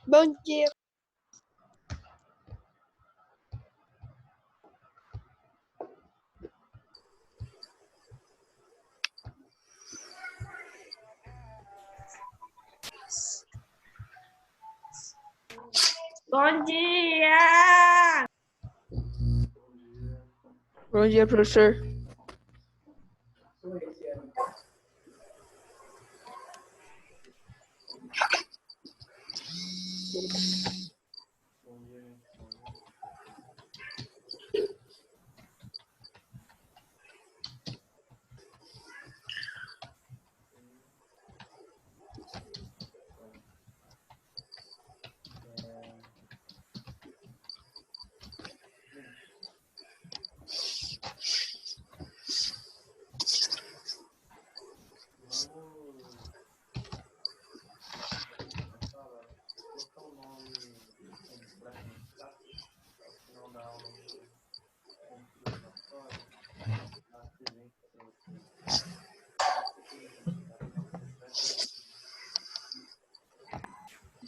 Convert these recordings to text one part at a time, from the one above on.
Bom dia. Bom dia! Bom dia, professor.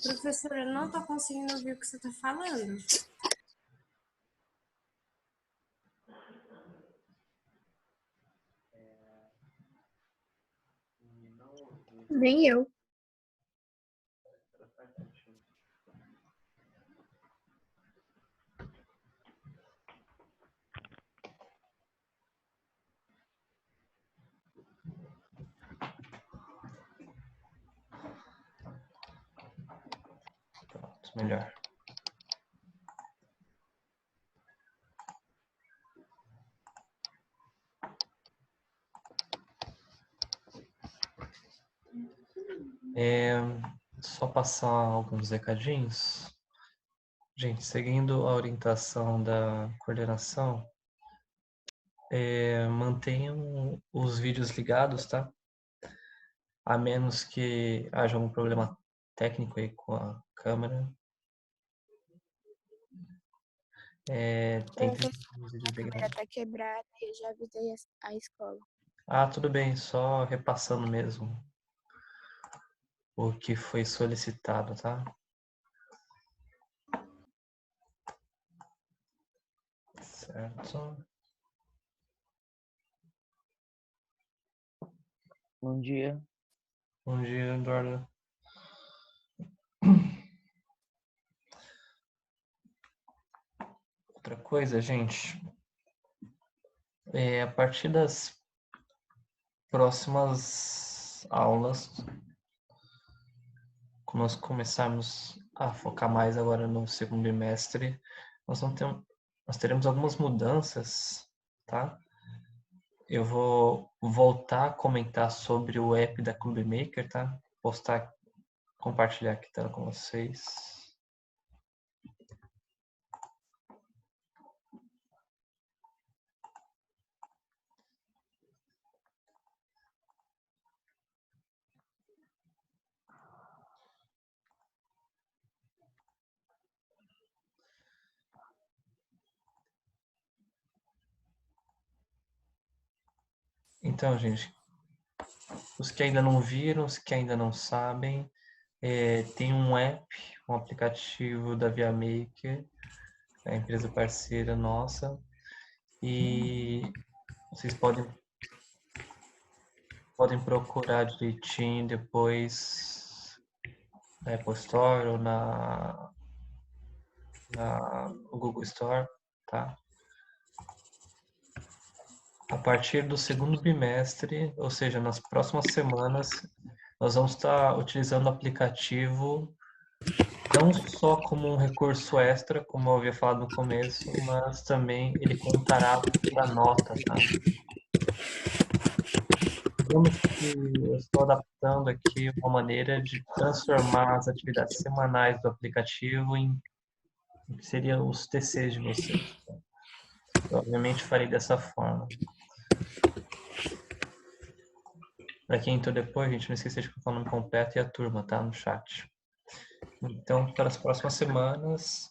Professora, eu não estou conseguindo ouvir o que você está falando. Nem eu. Pronto, melhor. Só passar alguns recadinhos. Gente, seguindo a orientação da coordenação, mantenham os vídeos ligados, tá? A menos que haja algum problema técnico aí com a câmera. Tem que os vídeos A câmera ligados. tá quebrada e eu já avisei a escola. Ah, tudo bem, só repassando mesmo o que foi solicitado, tá? Certo. Bom dia. Bom dia, Eduardo. Outra coisa, gente, a partir das próximas aulas, quando nós começarmos a focar mais agora no segundo bimestre, nós teremos algumas mudanças, tá? Eu vou voltar a comentar sobre o app da Club Maker, tá? Compartilhar aqui a tela com vocês. Então, gente, os que ainda não viram, os que ainda não sabem, tem um app, um aplicativo da Via Maker, a empresa parceira nossa, e vocês podem procurar direitinho depois na Apple Store ou no Google Store, tá? A partir do segundo bimestre, ou seja, nas próximas semanas, nós vamos estar utilizando o aplicativo não só como um recurso extra, como eu havia falado no começo, mas também ele contará para nota, tá? Digamos que eu estou adaptando aqui uma maneira de transformar as atividades semanais do aplicativo em que seriam os TCs de vocês. Tá? Eu, obviamente, farei dessa forma. Para quem entrou depois, gente, não esqueça de colocar o nome completo e a turma, tá? No chat. Então, para as próximas semanas,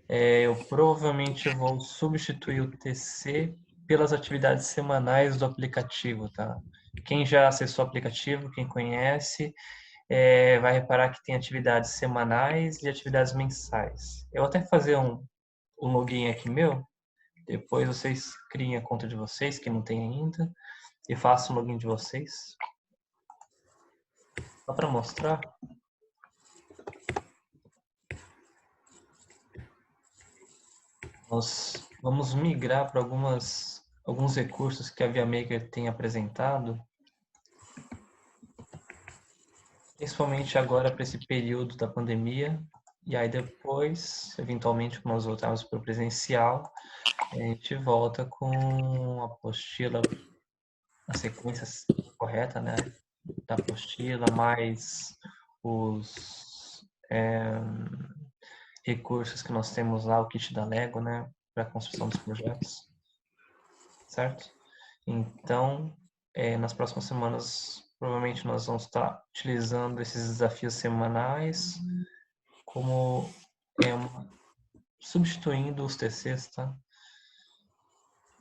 eu provavelmente vou substituir o TC pelas atividades semanais do aplicativo, tá? Quem já acessou o aplicativo, quem conhece, vai reparar que tem atividades semanais e atividades mensais. Eu vou até fazer um login aqui meu, depois vocês criem a conta de vocês, que não tem ainda, e façam o login de vocês. Só para mostrar. Nós vamos migrar para alguns recursos que a ViaMaker tem apresentado, principalmente agora para esse período da pandemia, e aí depois, eventualmente, quando nós voltarmos para o presencial, a gente volta com a apostila, a sequência correta, né, da apostila, mais os recursos que nós temos lá, o kit da Lego, né, para a construção dos projetos, certo? Então, nas próximas semanas, provavelmente nós vamos estar utilizando esses desafios semanais como substituindo os TCs, tá?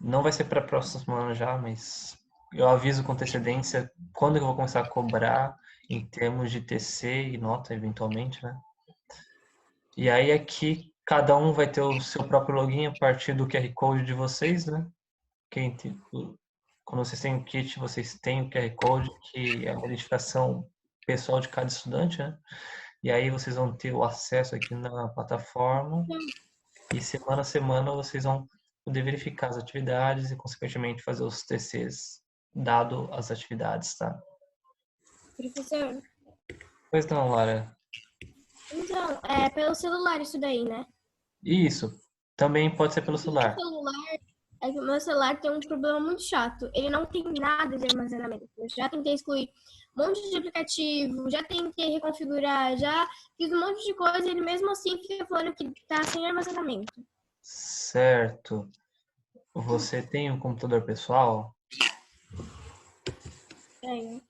Não vai ser para a próxima semana já, mas eu aviso com antecedência quando eu vou começar a cobrar em termos de TC e nota, eventualmente, né? E aí aqui cada um vai ter o seu próprio login a partir do QR Code de vocês, né? Quando vocês têm o kit, vocês têm o QR Code, que é a identificação pessoal de cada estudante, né? E aí vocês vão ter o acesso aqui na plataforma e semana a semana vocês vão poder verificar as atividades e, consequentemente, fazer os TCs, dado as atividades, tá? Professor, Pois não, Lara. então, é pelo celular isso daí, né? Isso. Também pode ser pelo celular. É que o meu celular tem um problema muito chato. Ele não tem nada de armazenamento. Eu já tentei excluir um monte de aplicativo, já tentei reconfigurar, já fiz um monte de coisa e ele mesmo assim fica falando que tá sem armazenamento. Certo. Você tem um computador pessoal? Tenho.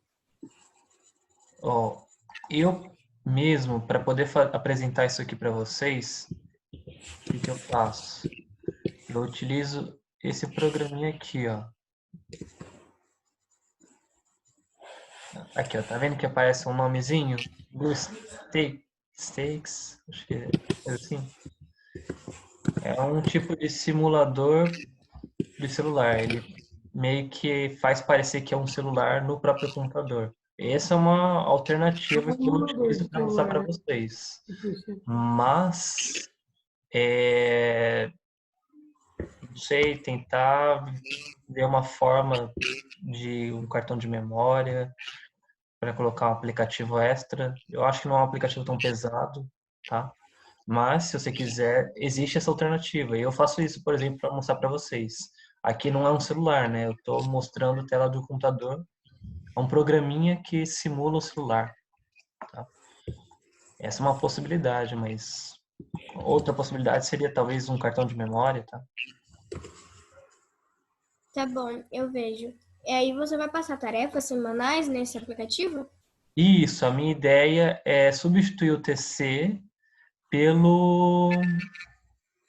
Ó, eu mesmo, para poder apresentar isso aqui para vocês, o que eu faço? Eu utilizo esse programinha aqui, ó. Aqui, ó, tá vendo que aparece um nomezinho? Blue Stakes, acho que é coisa assim. É um tipo de simulador de celular. Ele meio que faz parecer que é um celular no próprio computador. Essa é uma alternativa que eu utilizo para mostrar para vocês. Mas, não sei, tentar ver uma forma de um cartão de memória para colocar um aplicativo extra. Eu acho que não é um aplicativo tão pesado, tá? Mas, se você quiser, existe essa alternativa. E eu faço isso, por exemplo, para mostrar para vocês. Aqui não é um celular, né? Eu estou mostrando a tela do computador. É um programinha que simula o celular, tá? Essa é uma possibilidade, mas outra possibilidade seria talvez um cartão de memória, tá? Tá bom, eu vejo. E aí você vai passar tarefas semanais nesse aplicativo? Isso, a minha ideia é substituir o TC pelos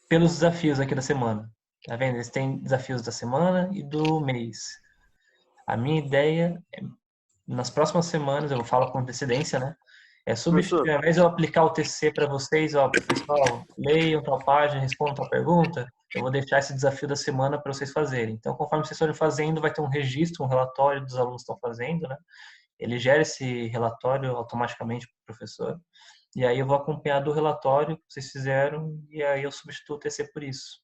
desafios aqui da semana. Tá vendo? Eles têm desafios da semana e do mês. A minha ideia é, nas próximas semanas, eu falo com antecedência, né? É substituir, ao invés de eu aplicar o TC para vocês, ó, pessoal, leiam tal página, respondam tal pergunta, eu vou deixar esse desafio da semana para vocês fazerem. Então, conforme vocês forem fazendo, vai ter um registro, um relatório dos alunos que estão fazendo, né? Ele gera esse relatório automaticamente para o professor. E aí eu vou acompanhar do relatório que vocês fizeram e aí eu substituo o TC por isso.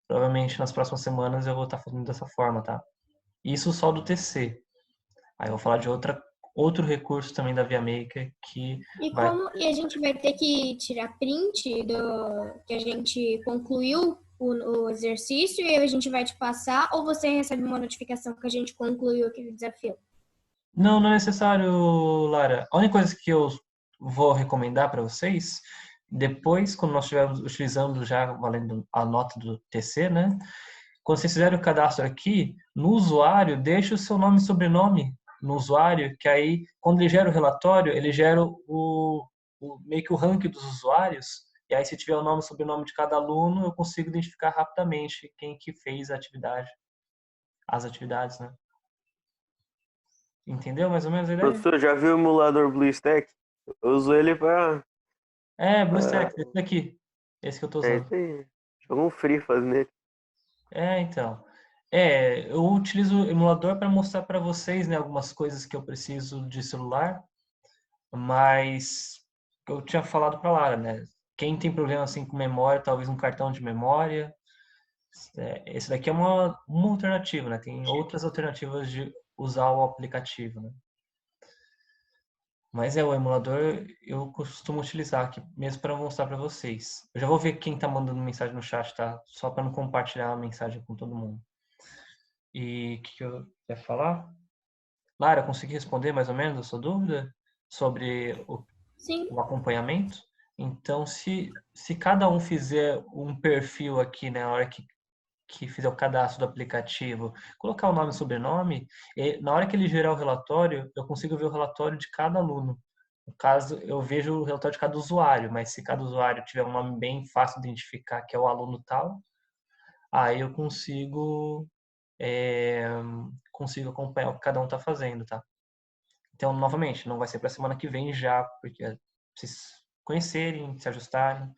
Provavelmente nas próximas semanas eu vou estar fazendo dessa forma, tá? Isso só do TC. Aí eu vou falar de outro recurso também da ViaMaker que vai... E a gente vai ter que tirar print do que a gente concluiu o exercício e aí a gente vai te passar ou você recebe uma notificação que a gente concluiu aquele desafio? Não, não é necessário, Lara. A única coisa que eu vou recomendar para vocês, depois, quando nós estivermos utilizando já valendo a nota do TC, né? Quando vocês fizerem o cadastro aqui, no usuário, deixe o seu nome e sobrenome no usuário, que aí, quando ele gera o relatório, ele gera meio que o ranking dos usuários, e aí se tiver o nome e sobrenome de cada aluno, eu consigo identificar rapidamente quem que fez a atividade, as atividades, né? Entendeu mais ou menos a ideia? Professor, já viu o emulador BlueStack? Eu uso ele pra. É, pra... BlueStacks, esse daqui. Esse que eu tô É usando. isso aí. Joga um Free faz nele. É, então. Eu utilizo o emulador para mostrar para vocês, né, algumas coisas que eu preciso de celular, mas eu tinha falado para Lara, né? Quem tem problema assim com memória, talvez um cartão de memória, esse daqui é uma alternativa, né? Tem outras alternativas de usar o aplicativo, né? Mas o emulador eu costumo utilizar aqui mesmo para mostrar para vocês. Eu já vou ver quem está mandando mensagem no chat, tá? Só para não compartilhar a mensagem com todo mundo. E o que eu ia falar? Lara, consegui responder mais ou menos a sua dúvida sobre Sim. o acompanhamento? Então, se cada um fizer um perfil aqui, né, na hora que fizer o cadastro do aplicativo, colocar o nome e sobrenome, na hora que ele gerar o relatório, eu consigo ver o relatório de cada aluno. No caso, eu vejo o relatório de cada usuário, mas se cada usuário tiver um nome bem fácil de identificar, que é o aluno tal, aí eu é, consigo acompanhar o que cada um está fazendo, tá? Então, novamente, não vai ser para a semana que vem já, porque vocês conhecerem, se ajustarem,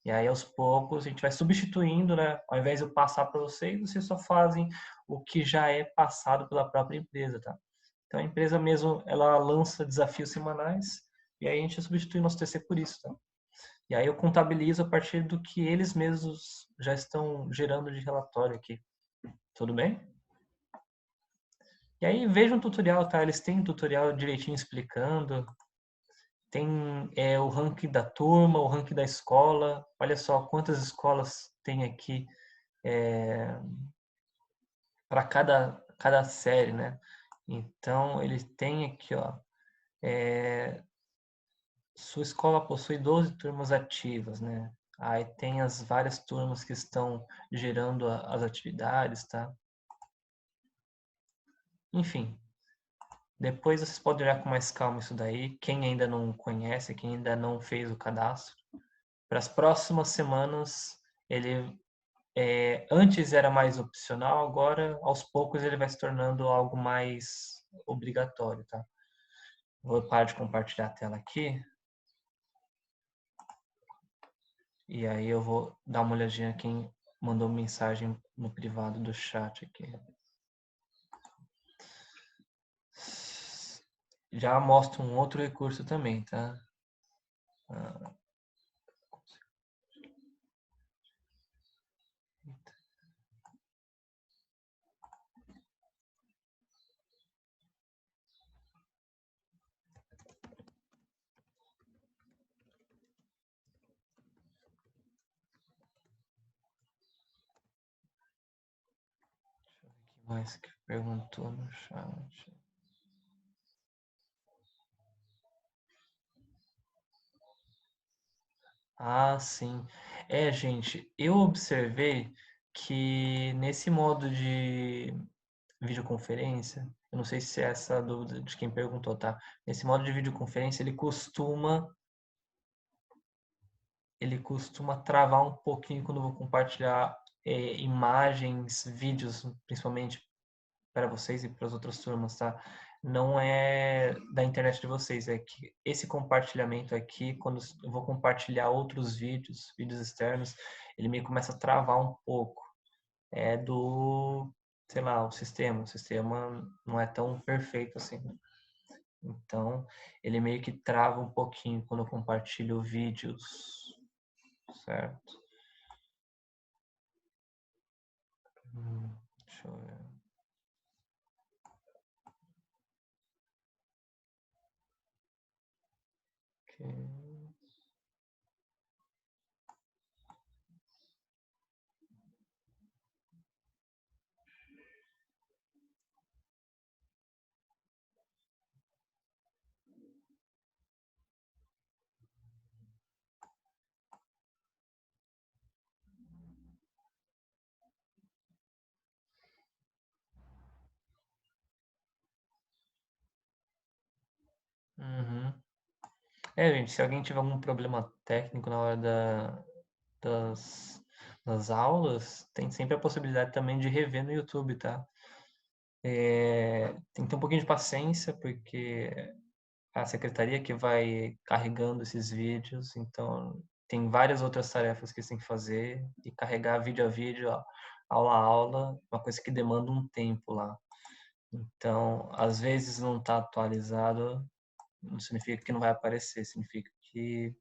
e aí aos poucos a gente vai substituindo, né? Ao invés de eu passar para vocês, vocês só fazem o que já é passado pela própria empresa, tá? Então a empresa mesmo, ela lança desafios semanais e aí a gente substitui nosso TC por isso, tá? E aí eu contabilizo a partir do que eles mesmos já estão gerando de relatório aqui. Tudo bem? E aí veja um tutorial, tá? Eles têm um tutorial direitinho explicando. Tem o ranking da turma, o ranking da escola. Olha só quantas escolas tem aqui para cada série, né? Então, ele tem aqui, ó, sua escola possui 12 turmas ativas, né? Aí tem as várias turmas que estão gerando as atividades, tá? Enfim, depois vocês podem olhar com mais calma isso daí. Quem ainda não conhece, quem ainda não fez o cadastro, para as próximas semanas, ele antes era mais opcional, agora aos poucos ele vai se tornando algo mais obrigatório, tá? Vou parar de compartilhar a tela aqui. E aí eu vou dar uma olhadinha quem mandou mensagem no privado do chat aqui. Já mostro um outro recurso também, tá? Deixa eu ver o que mais que perguntou no chat. Ah, sim. Gente, eu observei que nesse modo de videoconferência, eu não sei se é essa a dúvida de quem perguntou, tá? Nesse modo de videoconferência, ele costuma travar um pouquinho quando eu vou compartilhar imagens, vídeos, principalmente para vocês e para as outras turmas, tá? Não é da internet de vocês, é que esse compartilhamento aqui, quando eu vou compartilhar outros vídeos externos, ele meio que começa a travar um pouco. É sei lá, o sistema não é tão perfeito assim. Então, ele meio que trava um pouquinho quando eu compartilho vídeos, certo? Deixa eu ver. Ok. Uhum. Gente, se alguém tiver algum problema técnico na hora das aulas, tem sempre a possibilidade também de rever no YouTube, tá? Tem que ter um pouquinho de paciência, porque a secretaria que vai carregando esses vídeos, então tem várias outras tarefas que você tem que fazer, e carregar vídeo a vídeo, aula a aula, uma coisa que demanda um tempo lá. Então, às vezes não está atualizado, não significa que não vai aparecer, significa que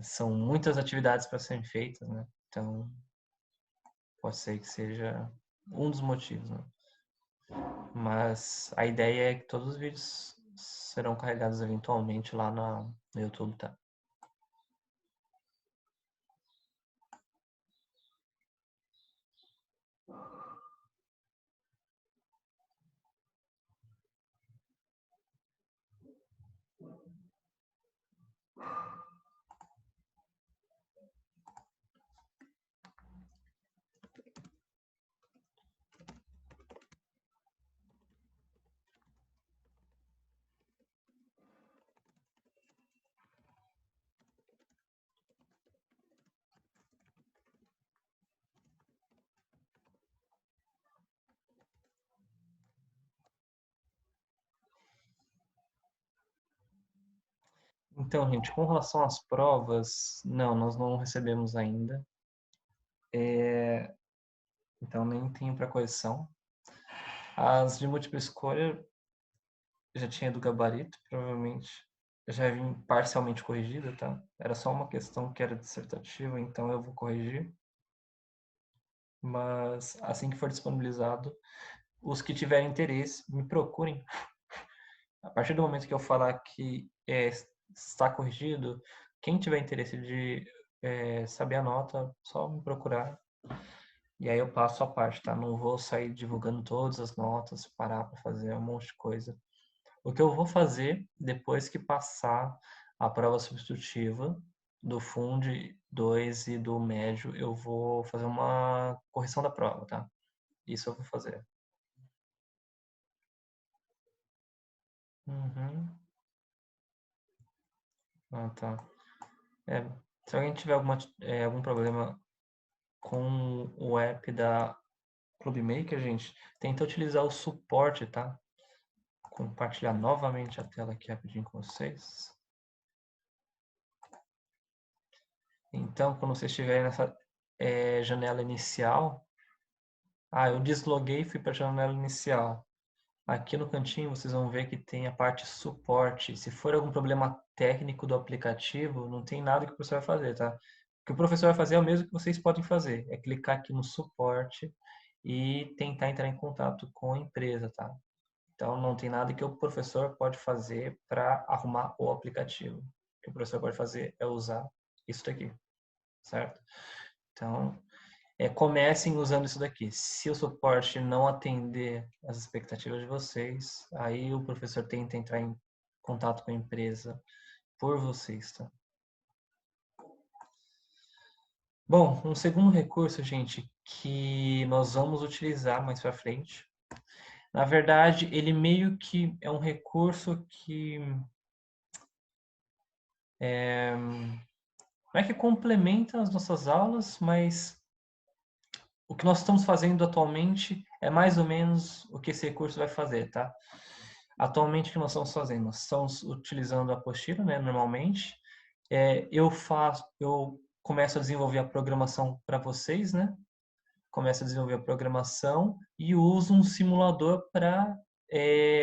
são muitas atividades para serem feitas, né? Então, pode ser que seja um dos motivos, né? Mas a ideia é que todos os vídeos serão carregados eventualmente lá no YouTube, tá? Então, gente, com relação às provas, não, nós não recebemos ainda. Então, nem tenho para correção. As de múltipla escolha já tinha do gabarito, provavelmente já vim parcialmente corrigida, tá? Era só uma questão que era dissertativa, então eu vou corrigir. Mas assim que for disponibilizado, os que tiverem interesse, me procurem. A partir do momento que eu falar que está corrigido, quem tiver interesse de saber a nota, só me procurar. E aí eu passo a parte, tá? Não vou sair divulgando todas as notas, parar para fazer um monte de coisa. O que eu vou fazer depois que passar a prova substitutiva do Fund 2 e do médio, eu vou fazer uma correção da prova, tá? Isso eu vou fazer. Uhum. Ah, tá. Se alguém tiver algum problema com o app da Club Maker, gente, tenta utilizar o suporte, tá? Compartilhar novamente a tela aqui rapidinho com vocês. Então, quando vocês estiverem nessa janela inicial, eu desloguei e fui para a janela inicial. Aqui no cantinho vocês vão ver que tem a parte suporte. Se for algum problema técnico do aplicativo, não tem nada que o professor vai fazer, tá? O que o professor vai fazer é o mesmo que vocês podem fazer, é clicar aqui no suporte e tentar entrar em contato com a empresa, tá? Então não tem nada que o professor pode fazer para arrumar o aplicativo. O que o professor pode fazer é usar isso daqui, certo? Então, comecem usando isso daqui. Se o suporte não atender as expectativas de vocês, aí o professor tenta entrar em contato com a empresa por vocês, tá? Bom, um segundo recurso, gente, que nós vamos utilizar mais para frente. Na verdade, ele meio que é um recurso que não é que complementa as nossas aulas, mas o que nós estamos fazendo atualmente é mais ou menos o que esse recurso vai fazer, tá? Atualmente, o que nós estamos fazendo? Nós estamos utilizando a apostila, né, normalmente. Eu começo a desenvolver a programação para vocês, né? Começo a desenvolver a programação e uso um simulador para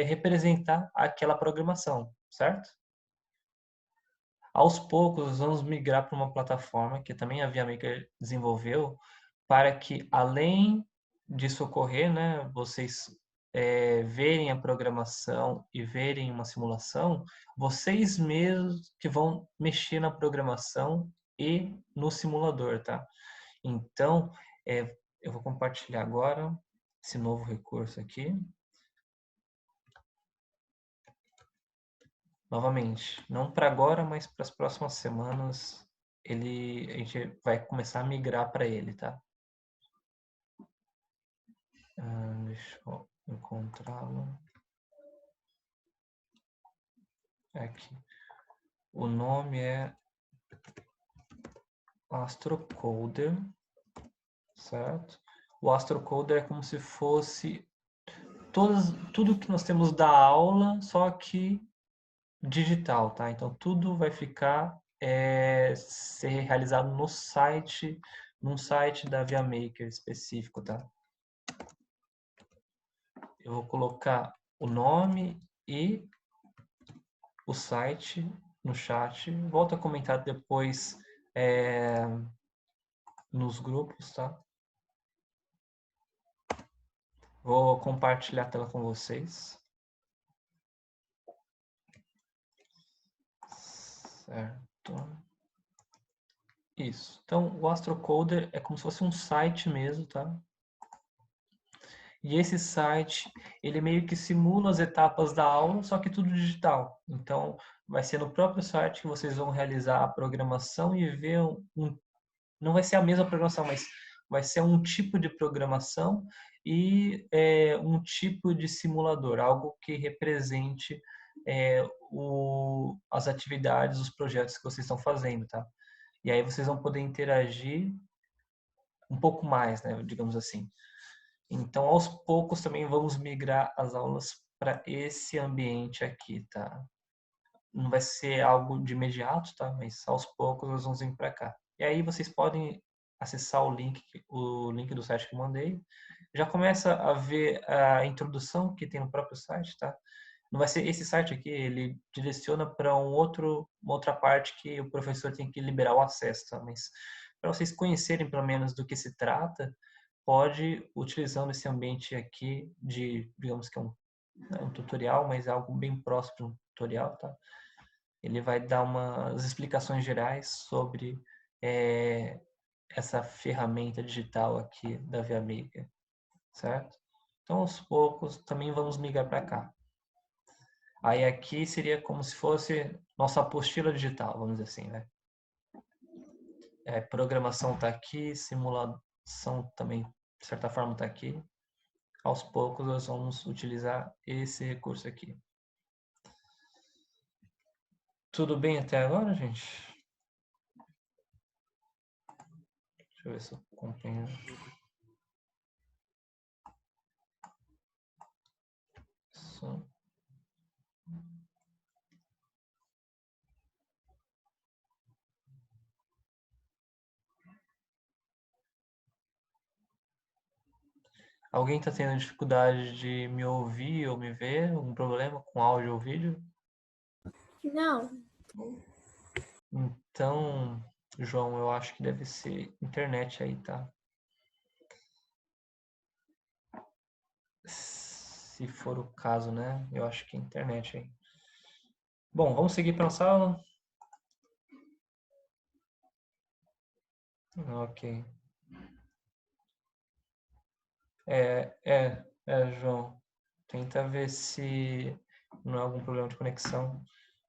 representar aquela programação, certo? Aos poucos, vamos migrar para uma plataforma que também a ViaMaker desenvolveu para que, além disso ocorrer, né, vocês verem a programação e verem uma simulação, vocês mesmos que vão mexer na programação e no simulador, tá? Então, eu vou compartilhar agora esse novo recurso aqui. Novamente, não para agora, mas para as próximas semanas, a gente vai começar a migrar para ele, tá? Deixa eu encontrá-lo. Aqui. O nome é Astrocoder, certo? o AstroCoder é como se fosse tudo que nós temos da aula, só que digital, tá? Então tudo vai ficar ser realizado no site, num site da ViaMaker específico, tá? Eu vou colocar o nome e o site no chat. Volto a comentar depois nos grupos, tá? Vou compartilhar a tela com vocês. Certo. Isso. Então, o AstroCoder é como se fosse um site mesmo, tá? E esse site, ele meio que simula as etapas da aula, só que tudo digital. Então, vai ser no próprio site que vocês vão realizar a programação e ver não vai ser a mesma programação, mas vai ser um tipo de programação e um tipo de simulador, algo que represente as atividades, os projetos que vocês estão fazendo, tá? E aí vocês vão poder interagir um pouco mais, né, digamos assim. Então, aos poucos também vamos migrar as aulas para esse ambiente aqui, tá? Não vai ser algo de imediato, tá? Mas aos poucos nós vamos vir para cá. E aí vocês podem acessar o link do site que eu mandei. Já começa a ver a introdução que tem no próprio site, tá? Não vai ser esse site aqui, ele direciona para uma outra parte que o professor tem que liberar o acesso, tá? Mas para vocês conhecerem pelo menos do que se trata, pode, utilizando esse ambiente aqui digamos que é um tutorial, mas é algo bem próximo de um tutorial, tá? Ele vai dar umas explicações gerais sobre essa ferramenta digital aqui da ViaMaker, certo? Então, aos poucos, também vamos migrar para cá. Aí aqui seria como se fosse nossa apostila digital, vamos dizer assim, né? Programação está aqui, simulação também, de certa forma, está aqui. Aos poucos, nós vamos utilizar esse recurso aqui. Tudo bem até agora, gente? Deixa eu ver se eu compreendo. Isso. Alguém está tendo dificuldade de me ouvir ou me ver? Algum problema com áudio ou vídeo? Não. Então, João, eu acho que deve ser internet aí, tá? Se for o caso, né? Eu acho que é internet aí. Bom, vamos seguir para nossa aula? Ok. João. Tenta ver se não é algum problema de conexão,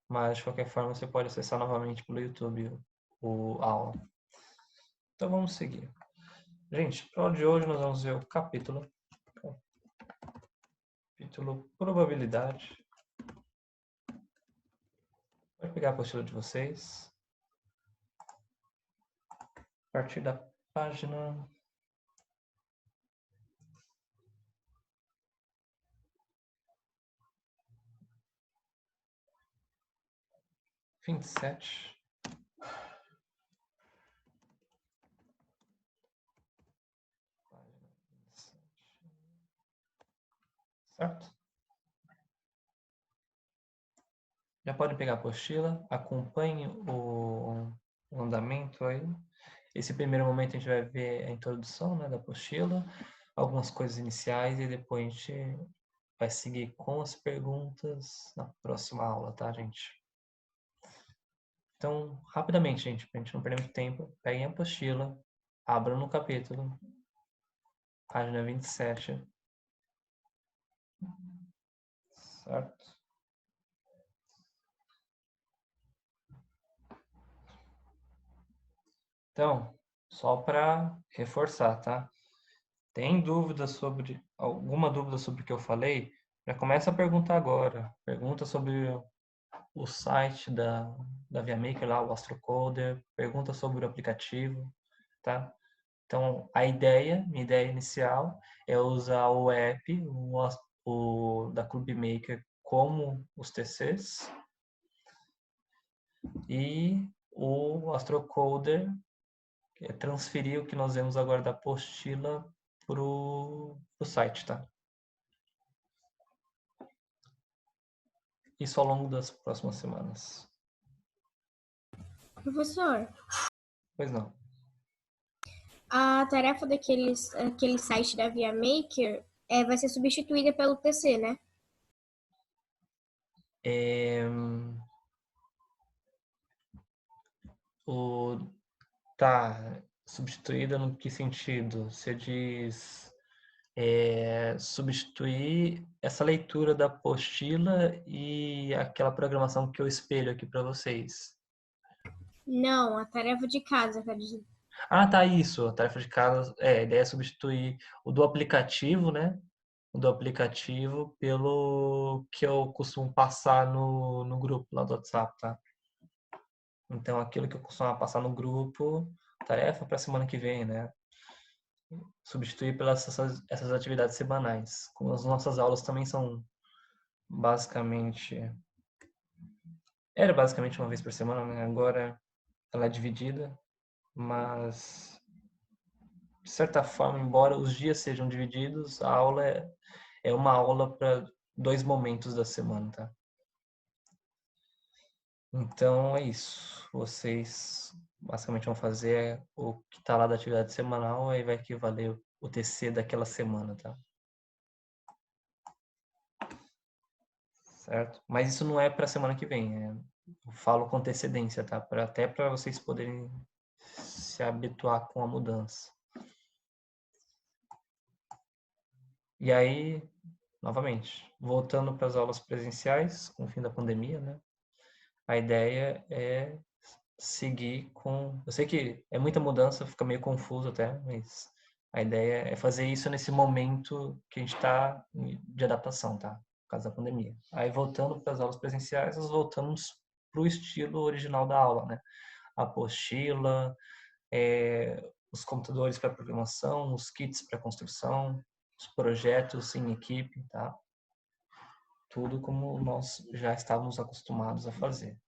mas de qualquer forma você pode acessar novamente pelo YouTube a aula. Então vamos seguir. Gente, para o de hoje nós vamos ver o capítulo probabilidade. Vou pegar a apostila de vocês. A partir da página 27. Certo? Já podem pegar a apostila, acompanhe o andamento aí. Esse primeiro momento a gente vai ver a introdução, né, da apostila, algumas coisas iniciais e depois a gente vai seguir com as perguntas na próxima aula, tá, gente? Então, rapidamente, gente, pra gente não perder muito tempo, peguem a apostila, abram no capítulo, página 27, certo? Então, só para reforçar, tá? Tem alguma dúvida sobre o que eu falei? Já começa a perguntar agora. Pergunta sobre o site da ViaMaker lá, o AstroCoder. Pergunta sobre o aplicativo, tá? Então, minha ideia inicial é usar o app, o da Club Maker como os TCs e o Astrocoder é transferir o que nós vemos agora da apostila para o site, tá? Isso ao longo das próximas semanas. Professor, Pois não. a tarefa aquele site da Via Maker vai ser substituída pelo TC, né? Tá substituída no que sentido? Você diz substituir essa leitura da apostila e aquela programação que eu espelho aqui para vocês. Não, a tarefa de casa, quer dizer. Ah, tá, isso. A tarefa de casa, a ideia é substituir o do aplicativo, né? O do aplicativo pelo que eu costumo passar no grupo lá do WhatsApp, tá? Então, aquilo que eu costumo passar no grupo, tarefa para semana que vem, né? Substituir pelas essas atividades semanais. Como as nossas aulas também são basicamente... Era basicamente uma vez por semana, né? Agora ela é dividida, mas de certa forma, embora os dias sejam divididos, a aula é uma aula para 2 momentos da semana, tá? Então é isso. Vocês basicamente vão fazer o que está lá da atividade semanal, aí vai equivaler o TC daquela semana, tá? Certo? Mas isso não é para a semana que vem. Eu falo com antecedência, tá? Até para vocês poderem se habituar com a mudança. E aí, novamente, voltando para as aulas presenciais, com o fim da pandemia, né? A ideia é seguir com... Eu sei que é muita mudança, fica meio confuso até, mas a ideia é fazer isso nesse momento que a gente está de adaptação, tá? Por causa da pandemia. Aí, voltando para as aulas presenciais, nós voltamos para o estilo original da aula, né? A apostila, os computadores para programação, os kits para construção, os projetos em equipe, tá? Tudo como nós já estávamos acostumados a fazer.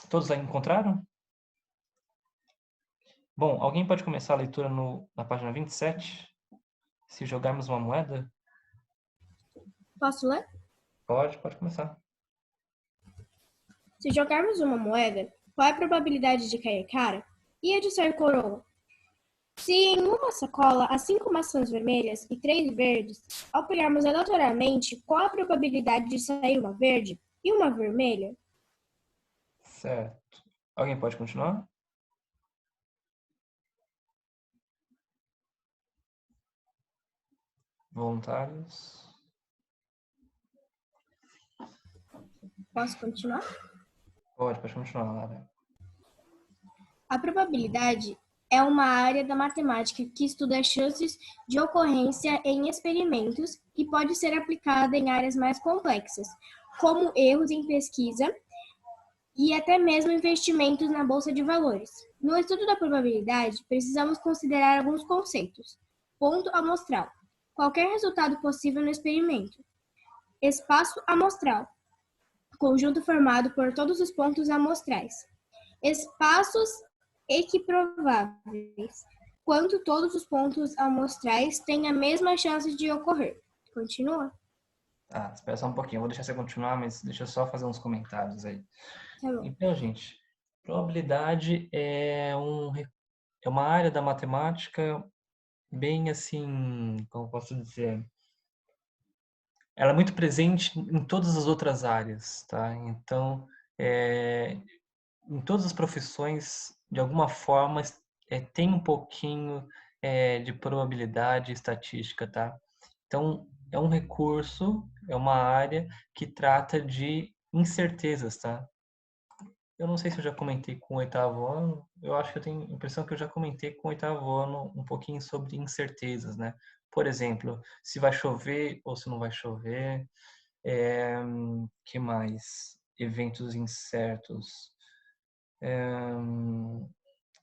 Todos aí encontraram? Bom, alguém pode começar a leitura na página 27? Se jogarmos uma moeda? Posso ler? Pode começar. Se jogarmos uma moeda, qual é a probabilidade de cair cara e a de ser coroa? Se em uma sacola há 5 maçãs vermelhas e 3 verdes, ao pegarmos aleatoriamente, qual a probabilidade de sair uma verde e uma vermelha? Certo. Alguém pode continuar? Voluntários? Posso continuar? Pode continuar, Lara. A probabilidade é uma área da matemática que estuda as chances de ocorrência em experimentos e pode ser aplicada em áreas mais complexas, como erros em pesquisa e até mesmo investimentos na bolsa de valores. No estudo da probabilidade, precisamos considerar alguns conceitos. Ponto amostral. Qualquer resultado possível no experimento. Espaço amostral. Conjunto formado por todos os pontos amostrais. Espaços equiprováveis. Quanto todos os pontos amostrais têm a mesma chance de ocorrer. Continua? Ah, espera só um pouquinho. Eu vou deixar você continuar, mas deixa eu só fazer uns comentários aí. Tá bom. Então, gente, probabilidade é uma área da matemática bem assim, como eu posso dizer, ela é muito presente em todas as outras áreas, tá? Então, em todas as profissões, de alguma forma, tem um pouquinho de probabilidade estatística, tá? Então, é um recurso, é uma área que trata de incertezas, tá? Eu não sei se eu já comentei com o 8º ano, eu acho que eu tenho a impressão que eu já comentei com o 8º ano um pouquinho sobre incertezas, né? Por exemplo, se vai chover ou se não vai chover, que mais? Eventos incertos.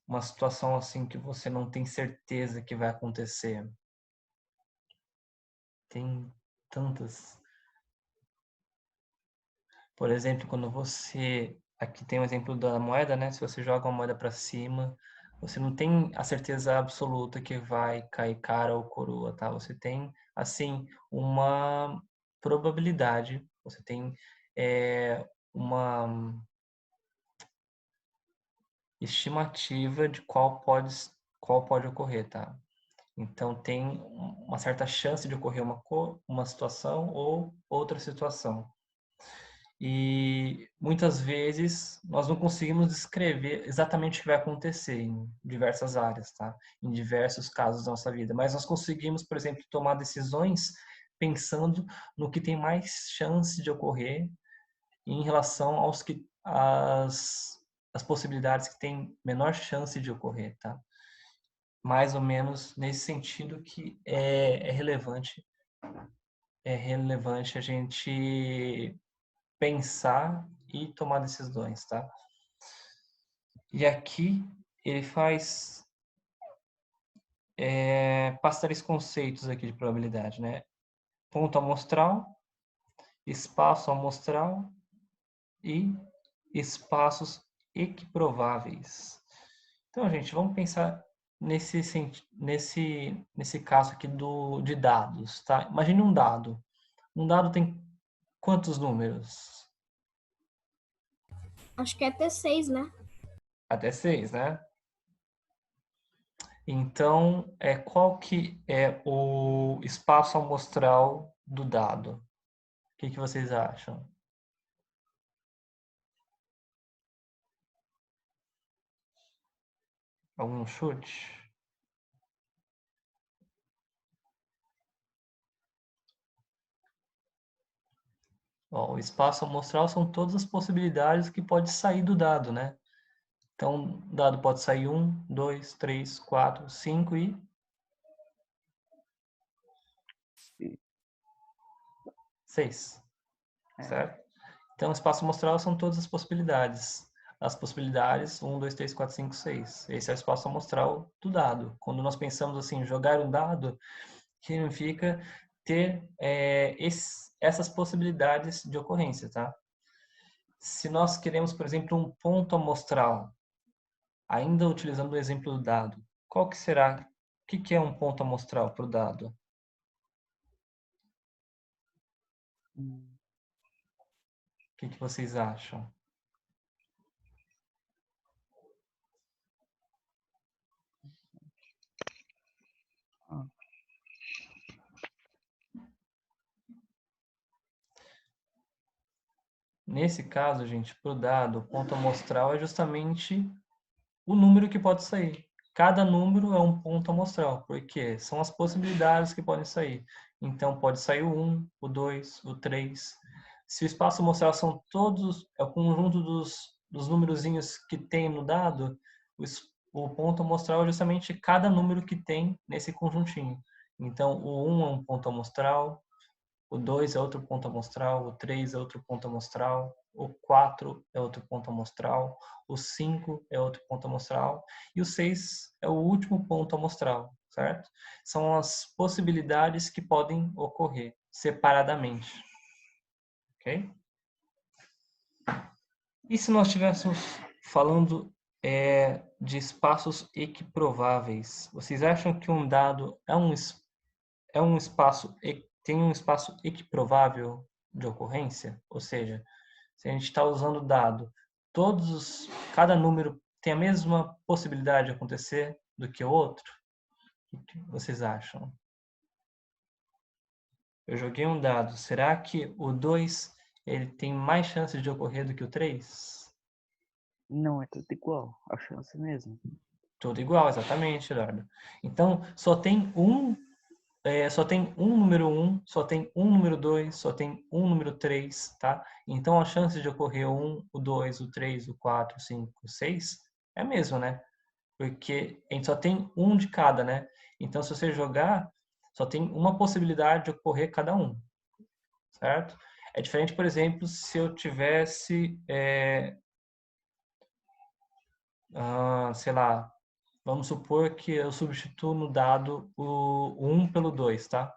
uma situação assim que você não tem certeza que vai acontecer? Tem tantas. Por exemplo, quando você... Aqui tem um exemplo da moeda, né? Se você joga uma moeda para cima, você não tem a certeza absoluta que vai cair cara ou coroa, tá? Você tem, assim, uma probabilidade. Você tem uma estimativa de qual pode ocorrer, tá? Então, tem uma certa chance de ocorrer uma situação ou outra situação. E muitas vezes nós não conseguimos descrever exatamente o que vai acontecer em diversas áreas, tá? Em diversos casos da nossa vida. Mas nós conseguimos, por exemplo, tomar decisões pensando no que tem mais chance de ocorrer em relação as possibilidades que têm menor chance de ocorrer, tá? Mais ou menos nesse sentido que é relevante a gente pensar e tomar decisões, tá? E aqui ele passa três conceitos aqui de probabilidade, né? Ponto amostral, espaço amostral e espaços equiprováveis. Então, gente, vamos pensar nesse caso aqui de dados, tá? Imagine um dado. Um dado tem quantos números? Acho que é até 6, né? Até 6, né? Então, qual que é o espaço amostral do dado? O que vocês acham? Algum chute? Ó, o espaço amostral são todas as possibilidades que pode sair do dado, né? Então, o dado pode sair 1, 2, 3, 4, 5 e 6, certo? Então, o espaço amostral são todas as possibilidades. As possibilidades 1, 2, 3, 4, 5, 6. Esse é o espaço amostral do dado. Quando nós pensamos assim, jogar um dado, significa ter essas possibilidades de ocorrência, tá? Se nós queremos, por exemplo, um ponto amostral, ainda utilizando o exemplo do dado, qual que será? O que é um ponto amostral para o dado? O que vocês acham? Nesse caso, gente, para o dado, o ponto amostral é justamente o número que pode sair. Cada número é um ponto amostral, porque são as possibilidades que podem sair. Então, pode sair o 1, o 2, o 3. Se o espaço amostral são todos, é o conjunto dos numerozinhos que tem no dado, o ponto amostral é justamente cada número que tem nesse conjuntinho. Então, o 1 é um ponto amostral, o 2 é outro ponto amostral, o 3 é outro ponto amostral, o 4 é outro ponto amostral, o 5 é outro ponto amostral e o 6 é o último ponto amostral, certo? São as possibilidades que podem ocorrer separadamente, ok? E se nós estivéssemos falando de espaços equiprováveis, vocês acham que um dado é um espaço tem um espaço equiprovável de ocorrência? Ou seja, se a gente está usando o dado, cada número tem a mesma possibilidade de acontecer do que o outro? O que vocês acham? Eu joguei um dado. Será que o 2 ele tem mais chances de ocorrer do que o 3? Não, é tudo igual. A chance mesmo. Tudo igual, exatamente, Eduardo. Então, só tem um número 1, só tem um número 2, só tem um número 3, tá? Então a chance de ocorrer o 1, o 2, o 3, o 4, o 5, o 6 é a mesma, né? Porque a gente só tem um de cada, né? Então se você jogar, só tem uma possibilidade de ocorrer cada um, certo? É diferente, por exemplo, se eu tivesse, sei lá, Vamos supor que eu substituo no dado o 1 pelo 2, tá?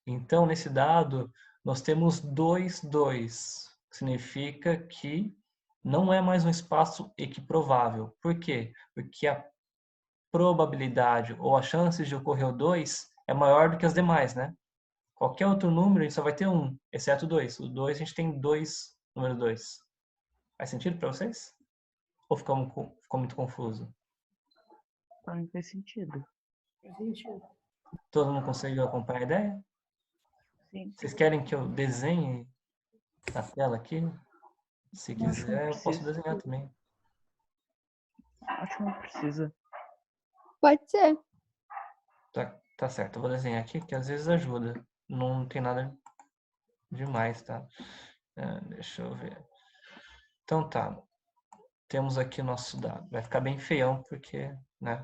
Então, nesse dado, nós temos 2, 2. Significa que não é mais um espaço equiprovável. Por quê? Porque a probabilidade ou a chance de ocorrer o 2 é maior do que as demais, né? Qualquer outro número, a gente só vai ter 1, exceto o 2. O 2, a gente tem 2, número 2. Faz sentido para vocês? Ou ficou muito confuso? Pra mim faz sentido. Todo mundo conseguiu acompanhar a ideia? Sim. Vocês querem que eu desenhe na tela aqui? Se Não, acho que não quiser, eu posso precisa. desenhar também. Acho que não precisa. Pode ser. Tá certo, eu vou desenhar aqui, que às vezes ajuda. Não tem nada demais, tá? Deixa eu ver. Então tá. Temos aqui o nosso dado. Vai ficar bem feião, porque, né?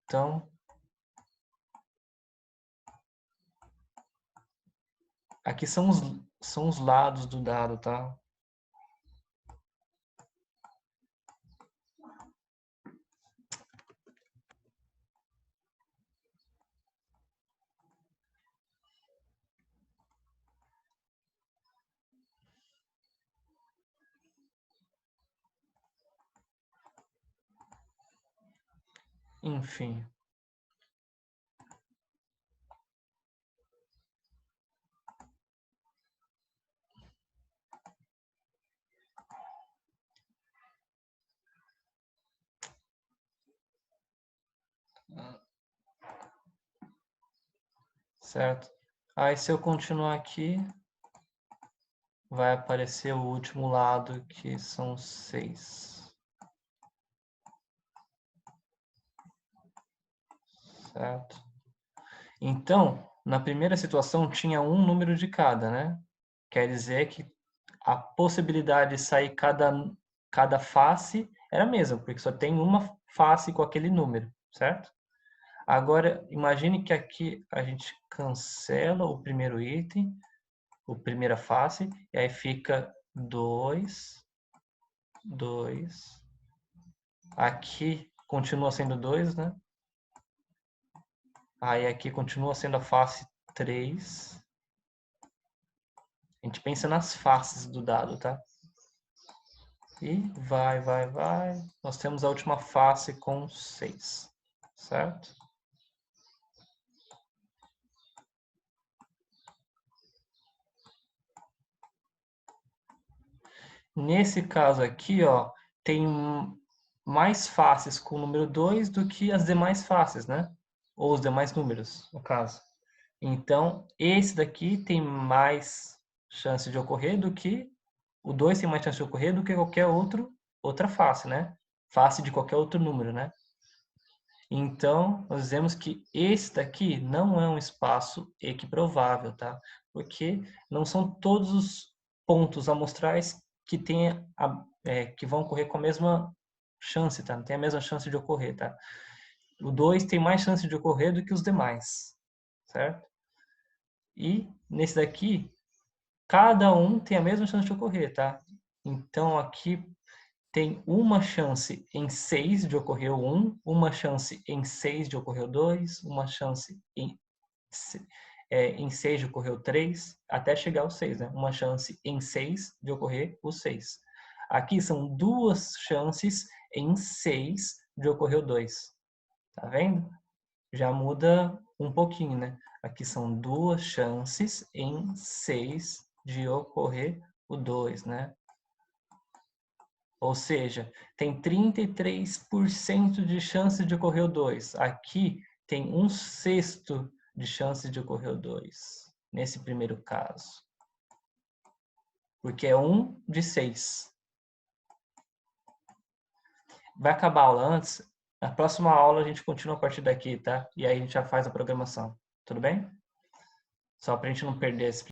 Então, aqui são os lados do dado, tá? Enfim. Certo? Aí se eu continuar aqui, vai aparecer o último lado, que são 6. Certo? Então, na primeira situação tinha um número de cada, né? Quer dizer que a possibilidade de sair cada face era a mesma, porque só tem uma face com aquele número, certo? Agora, imagine que aqui a gente cancela o primeiro item, a primeira face, e aí fica 2, 2. Aqui continua sendo 2, né? Aí aqui continua sendo a face 3. A gente pensa nas faces do dado, tá? E vai. Nós temos a última face com 6, certo? Nesse caso aqui, ó, tem mais faces com o número 2 do que as demais faces, né? Ou os demais números, no caso. Então, esse daqui tem mais chance de ocorrer do que o 2 tem mais chance de ocorrer do que qualquer outra face, né? Face de qualquer outro número, né? Então, nós dizemos que esse daqui não é um espaço equiprovável, tá? Porque não são todos os pontos amostrais que que vão ocorrer com a mesma chance, tá? Não tem a mesma chance de ocorrer, tá? O 2 tem mais chance de ocorrer do que os demais, certo? E nesse daqui, cada um tem a mesma chance de ocorrer, tá? Então, aqui tem uma chance em 6 de ocorrer o 1, uma chance em 6 de ocorrer o 2, uma chance em 6 de ocorrer o 3, até chegar ao 6, né? Uma chance em 6 de ocorrer o 6. Aqui são duas chances em 6 de ocorrer o 2. Tá vendo? Já muda um pouquinho, né? Aqui são duas chances em 6 de ocorrer o 2, né? Ou seja, tem 33% de chance de ocorrer o 2. Aqui tem 1/6 de chance de ocorrer o 2, nesse primeiro caso. Porque é 1 de 6. Vai acabar a aula antes? Na próxima aula a gente continua a partir daqui, tá? E aí a gente já faz a programação. Tudo bem? Só para a gente não perder esse